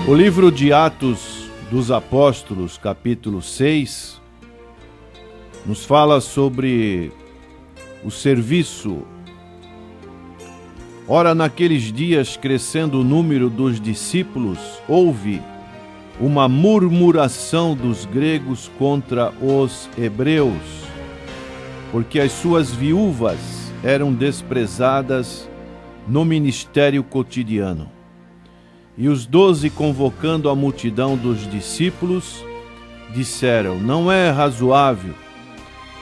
O livro de Atos dos Apóstolos, capítulo 6, nos fala sobre o serviço. Ora, naqueles dias, crescendo o número dos discípulos, houve uma murmuração dos gregos contra os hebreus, porque as suas viúvas eram desprezadas no ministério cotidiano. E os 12, convocando a multidão dos discípulos, disseram: não é razoável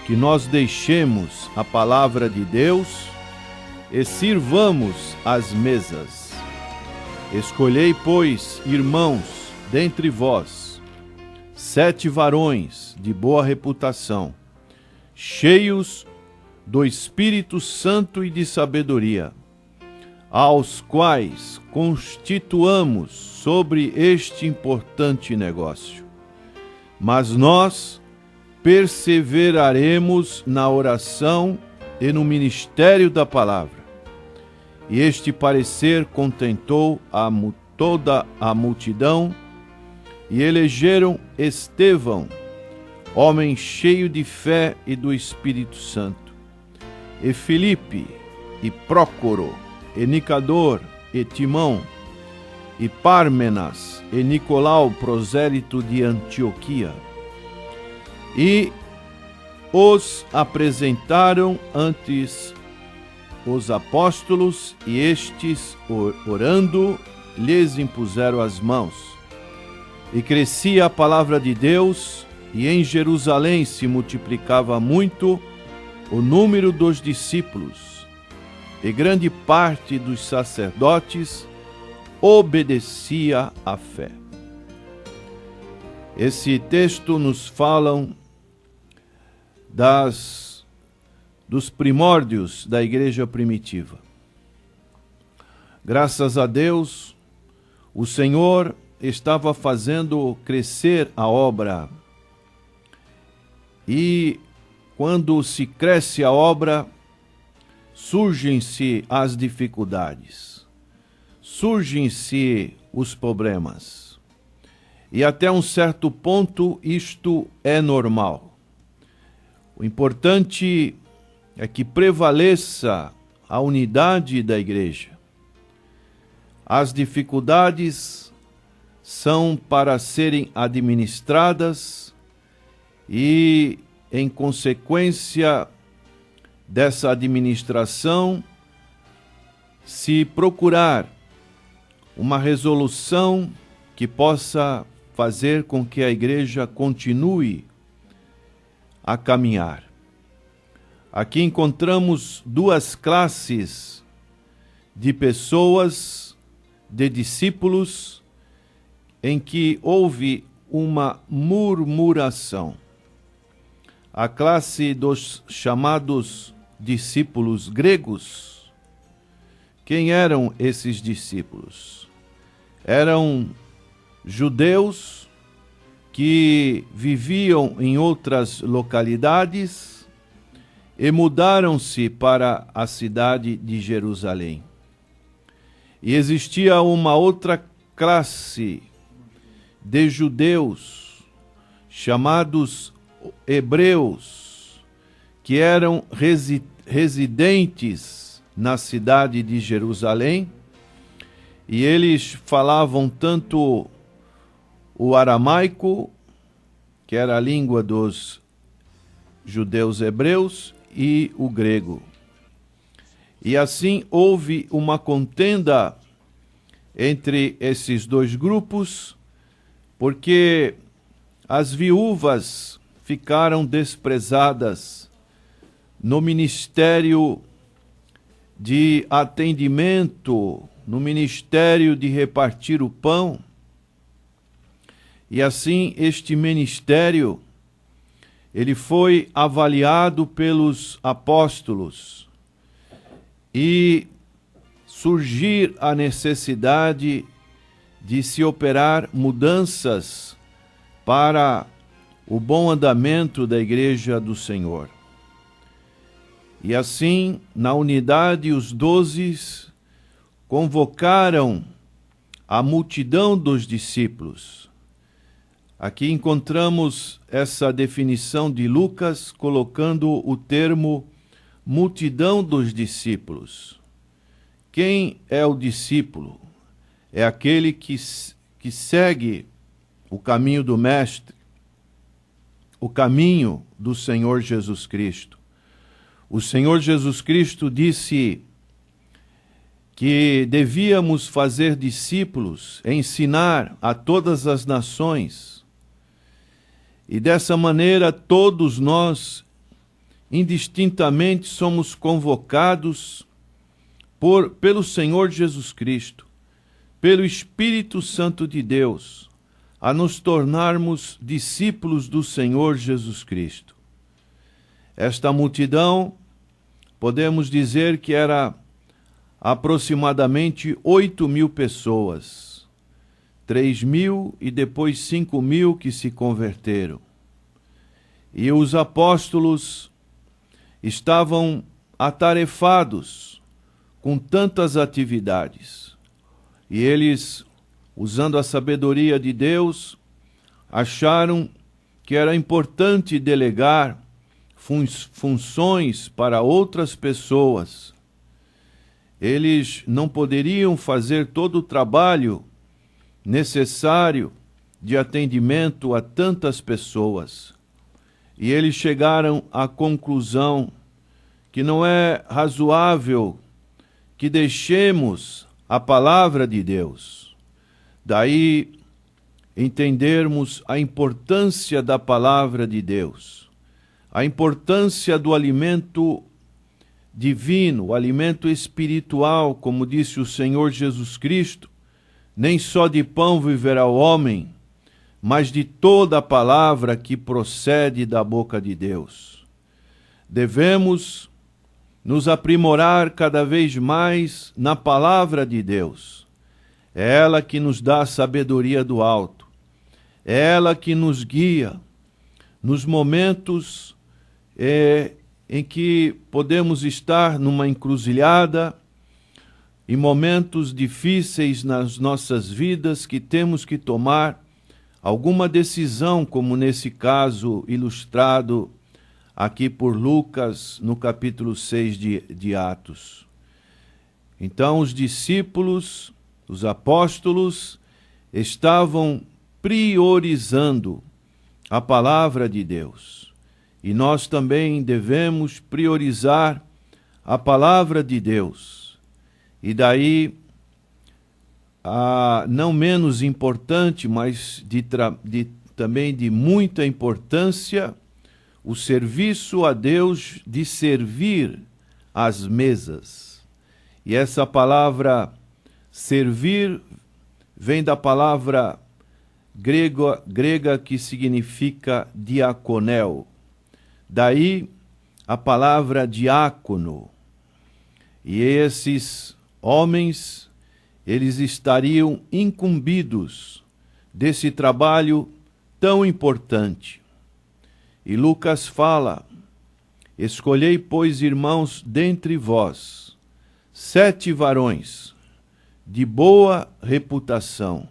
que nós deixemos a palavra de Deus e sirvamos as mesas. Escolhei, pois, irmãos, dentre vós, 7 varões de boa reputação, cheios do Espírito Santo e de sabedoria, aos quais constituamos sobre este importante negócio. Mas nós perseveraremos na oração e no ministério da palavra. E este parecer contentou toda a multidão, e elegeram Estevão, homem cheio de fé e do Espírito Santo, e Filipe, e Prócoro, e Nicador, e Timão, e Pármenas, e Nicolau, prosélito de Antioquia. E os apresentaram antes os apóstolos, e estes, orando, lhes impuseram as mãos. E crescia a palavra de Deus, e em Jerusalém se multiplicava muito o número dos discípulos, e grande parte dos sacerdotes obedecia à fé. Esse texto nos fala dos primórdios da igreja primitiva. Graças a Deus, o Senhor estava fazendo crescer a obra. E quando se cresce a obra, surgem-se as dificuldades, surgem-se os problemas. E até um certo ponto isto é normal. O importante é que prevaleça a unidade da igreja. As dificuldades são para serem administradas e, em consequência dessa administração, se procurar uma resolução que possa fazer com que a igreja continue a caminhar. Aqui encontramos 2 classes de pessoas, de discípulos, em que houve uma murmuração. A classe dos chamados discípulos gregos. Quem eram esses discípulos? Eram judeus que viviam em outras localidades e mudaram-se para a cidade de Jerusalém. E existia uma outra classe de judeus chamados hebreus, que eram residentes na cidade de Jerusalém, e eles falavam tanto o aramaico, que era a língua dos judeus hebreus, e o grego. E assim houve uma contenda entre esses 2 grupos, porque as viúvas ficaram desprezadas no ministério de atendimento, no ministério de repartir o pão. E assim este ministério, ele foi avaliado pelos apóstolos, e surgir a necessidade de se operar mudanças para o bom andamento da igreja do Senhor. E assim, na unidade, os 12 convocaram a multidão dos discípulos. Aqui encontramos essa definição de Lucas colocando o termo multidão dos discípulos. Quem é o discípulo? É aquele que segue o caminho do Mestre, o caminho do Senhor Jesus Cristo. O Senhor Jesus Cristo disse que devíamos fazer discípulos, ensinar a todas as nações. E dessa maneira todos nós, indistintamente, somos convocados pelo Senhor Jesus Cristo, pelo Espírito Santo de Deus, a nos tornarmos discípulos do Senhor Jesus Cristo. Esta multidão, podemos dizer que era aproximadamente 8.000 pessoas, 3.000 e depois 5.000 que se converteram. E os apóstolos estavam atarefados com tantas atividades. E eles, usando a sabedoria de Deus, acharam que era importante delegar funções para outras pessoas. Eles não poderiam fazer todo o trabalho necessário de atendimento a tantas pessoas. E eles chegaram à conclusão que não é razoável que deixemos a palavra de Deus. Daí entendermos a importância da palavra de Deus, a importância do alimento divino, o alimento espiritual, como disse o Senhor Jesus Cristo, nem só de pão viverá o homem, mas de toda a palavra que procede da boca de Deus. Devemos nos aprimorar cada vez mais na palavra de Deus. É ela que nos dá a sabedoria do alto. É ela que nos guia nos momentos em que podemos estar numa encruzilhada, em momentos difíceis nas nossas vidas, que temos que tomar alguma decisão, como nesse caso ilustrado aqui por Lucas, no capítulo 6 de Atos. Então os discípulos, os apóstolos, estavam priorizando a palavra de Deus. E nós também devemos priorizar a palavra de Deus. E daí, não menos importante, mas também de muita importância, o serviço a Deus de servir às mesas. E essa palavra servir vem da palavra grega que significa diaconel. Daí a palavra diácono. E esses homens, eles estariam incumbidos desse trabalho tão importante. E Lucas fala: escolhei, pois, irmãos, dentre vós, 7 varões de boa reputação,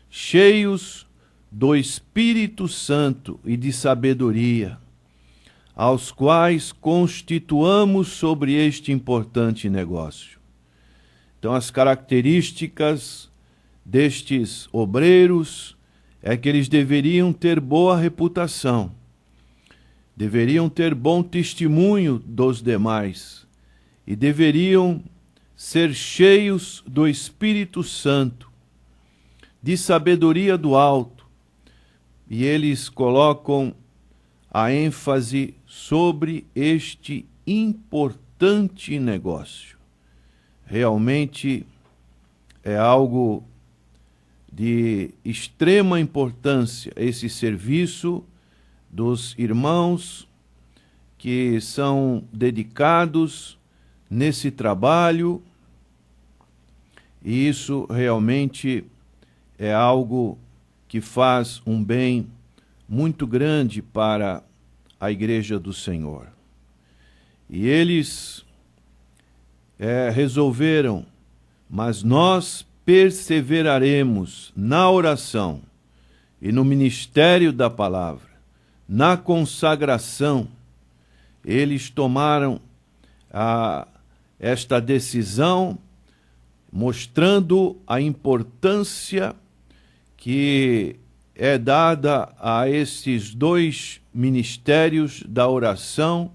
cheios do Espírito Santo e de sabedoria, aos quais constituamos sobre este importante negócio. Então, as características destes obreiros é que eles deveriam ter boa reputação, deveriam ter bom testemunho dos demais e deveriam ser cheios do Espírito Santo, de sabedoria do alto. E eles colocam a ênfase sobre este importante negócio. Realmente é algo de extrema importância esse serviço dos irmãos que são dedicados nesse trabalho, e isso realmente é algo que faz um bem muito grande para a Igreja do Senhor. E eles resolveram, mas nós perseveraremos na oração e no ministério da palavra, na consagração, eles tomaram esta decisão, mostrando a importância que é dada a esses dois ministérios da oração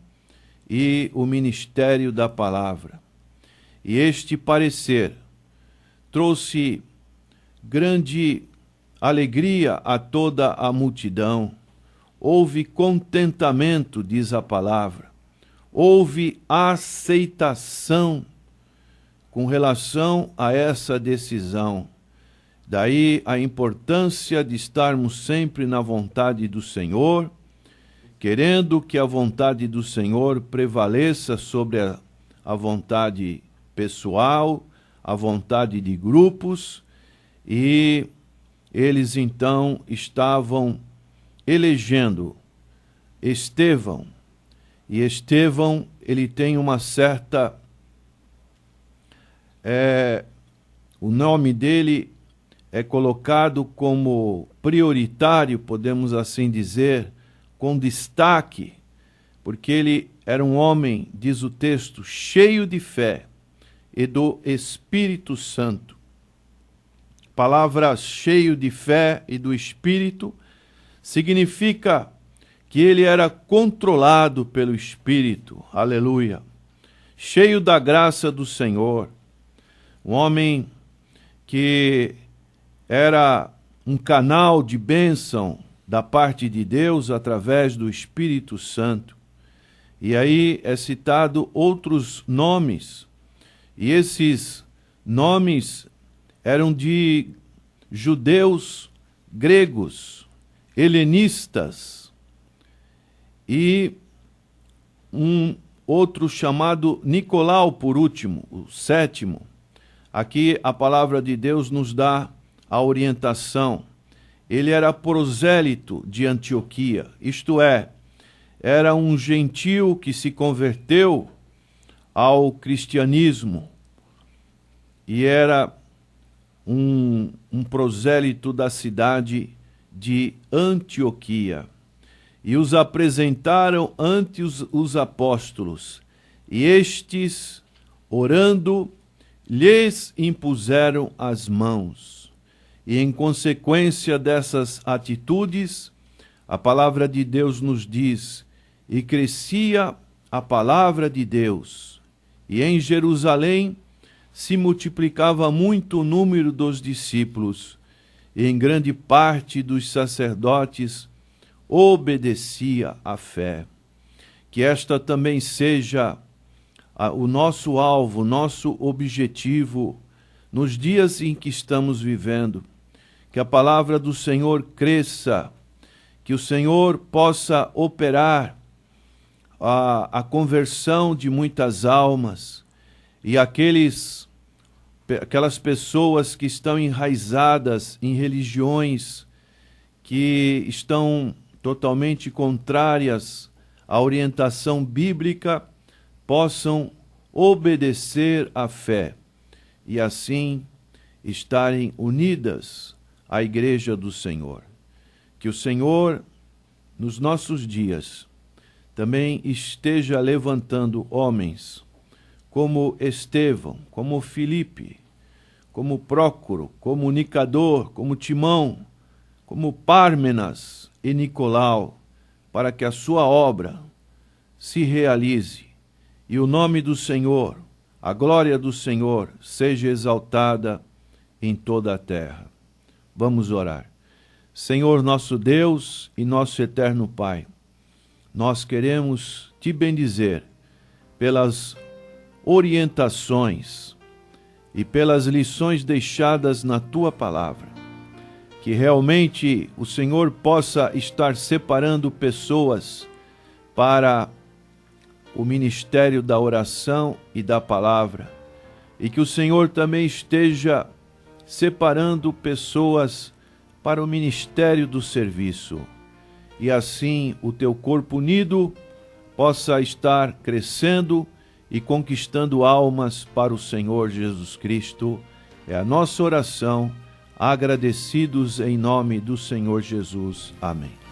e o ministério da palavra. E este parecer trouxe grande alegria a toda a multidão. Houve contentamento, diz a palavra. Houve aceitação com relação a essa decisão. Daí a importância de estarmos sempre na vontade do Senhor, querendo que a vontade do Senhor prevaleça sobre a vontade pessoal, a vontade de grupos, e eles então estavam elegendo Estevão. E Estevão, ele tem uma certa... o nome dele é colocado como prioritário, podemos assim dizer, com destaque, porque ele era um homem, diz o texto, cheio de fé e do Espírito Santo. Palavra cheio de fé e do Espírito significa que ele era controlado pelo Espírito, aleluia, cheio da graça do Senhor, um homem que era um canal de bênção da parte de Deus através do Espírito Santo. E aí é citado outros nomes, e esses nomes eram de judeus gregos, helenistas, e um outro chamado Nicolau, por último, o sétimo. Aqui a palavra de Deus nos dá a orientação. Ele era prosélito de Antioquia, isto é, era um gentio que se converteu ao cristianismo e era um prosélito da cidade de Antioquia. E os apresentaram ante os apóstolos, e estes, orando, lhes impuseram as mãos. E em consequência dessas atitudes, a palavra de Deus nos diz, e crescia a palavra de Deus, e em Jerusalém se multiplicava muito o número dos discípulos, e em grande parte dos sacerdotes obedecia à fé. Que esta também seja o nosso alvo, nosso objetivo nos dias em que estamos vivendo. Que a palavra do Senhor cresça, que o Senhor possa operar a conversão de muitas almas e aquelas pessoas que estão enraizadas em religiões que estão totalmente contrárias à orientação bíblica possam obedecer à fé e assim estarem unidas à Igreja do Senhor. Que o Senhor, nos nossos dias, também esteja levantando homens como Estevão, como Filipe, como Prócoro, como Nicador, como Timão, como Pármenas e Nicolau, para que a sua obra se realize e o nome do Senhor, a glória do Senhor, seja exaltada em toda a terra. Vamos orar. Senhor nosso Deus e nosso eterno Pai, nós queremos te bendizer pelas orientações e pelas lições deixadas na tua palavra. Que realmente o Senhor possa estar separando pessoas para o ministério da oração e da palavra, e que o Senhor também esteja separando pessoas para o ministério do serviço, e assim o teu corpo unido possa estar crescendo e conquistando almas para o Senhor Jesus Cristo, É a nossa oração, agradecidos em nome do Senhor Jesus. Amém.